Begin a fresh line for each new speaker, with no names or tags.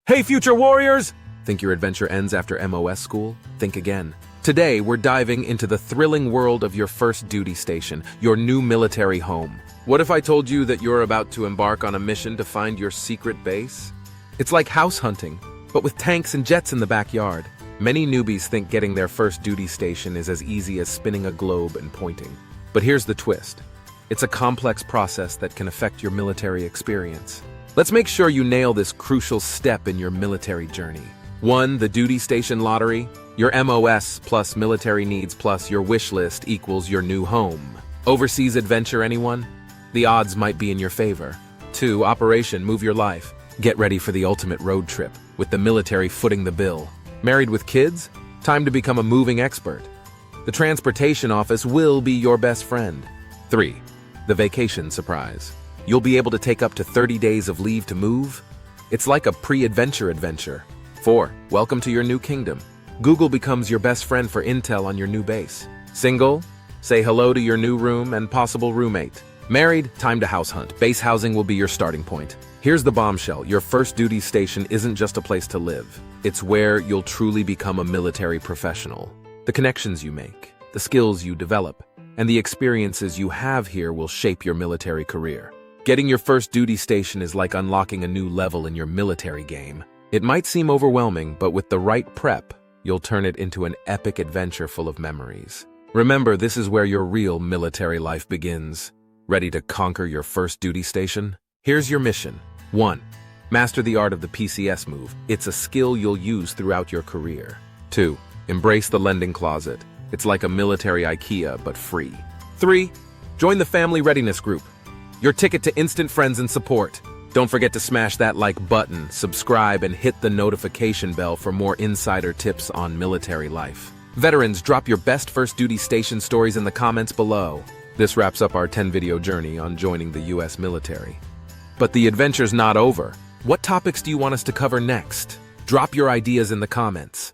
Hey, future warriors! Think your adventure ends after M.O.S. school? Think again. Today, we're diving into the thrilling world of your first duty station, your new military home. What if I told you that you're about to embark on a mission to find your secret base? It's like house hunting, but with tanks and jets in the backyard. Many newbies think getting their first duty station is as easy as spinning a globe and pointing. But here's the twist. It's a complex process that can affect your military experience. Let's make sure you nail this crucial step in your military journey. 1. The duty station lottery. Your M.O.S. plus military needs plus your wish list equals your new home. Overseas adventure, anyone? The odds might be in your favor. 2. Operation Move Your Life. Get ready for the ultimate road trip, with the military footing the bill. Married with kids? Time to become a moving expert. The transportation office will be your best friend. 3. The vacation surprise. You'll be able to take up to 30 days of leave to move. It's like a pre-adventure adventure. 4. Welcome to your new kingdom. Google becomes your best friend for intel on your new base. Single? Say hello to your new room and possible roommate. Married? Time to house hunt. Base housing will be your starting point. Here's the bombshell. Your first duty station isn't just a place to live. It's where you'll truly become a military professional. The connections you make, the skills you develop, and the experiences you have here will shape your military career. Getting your first duty station is like unlocking a new level in your military game. It might seem overwhelming, but with the right prep, you'll turn it into an epic adventure full of memories. Remember, this is where your real military life begins. Ready to conquer your first duty station? Here's your mission. 1. Master the art of the PCS move. It's a skill you'll use throughout your career. 2. Embrace the lending closet. It's like a military IKEA, but free. 3. Join the family readiness group. Your ticket to instant friends and support. Don't forget to smash that like button, subscribe, and hit the notification bell for more insider tips on military life. Veterans, drop your best first duty station stories in the comments below. This wraps up our 10-video journey on joining the U.S. military. But the adventure's not over. What topics do you want us to cover next? Drop your ideas in the comments.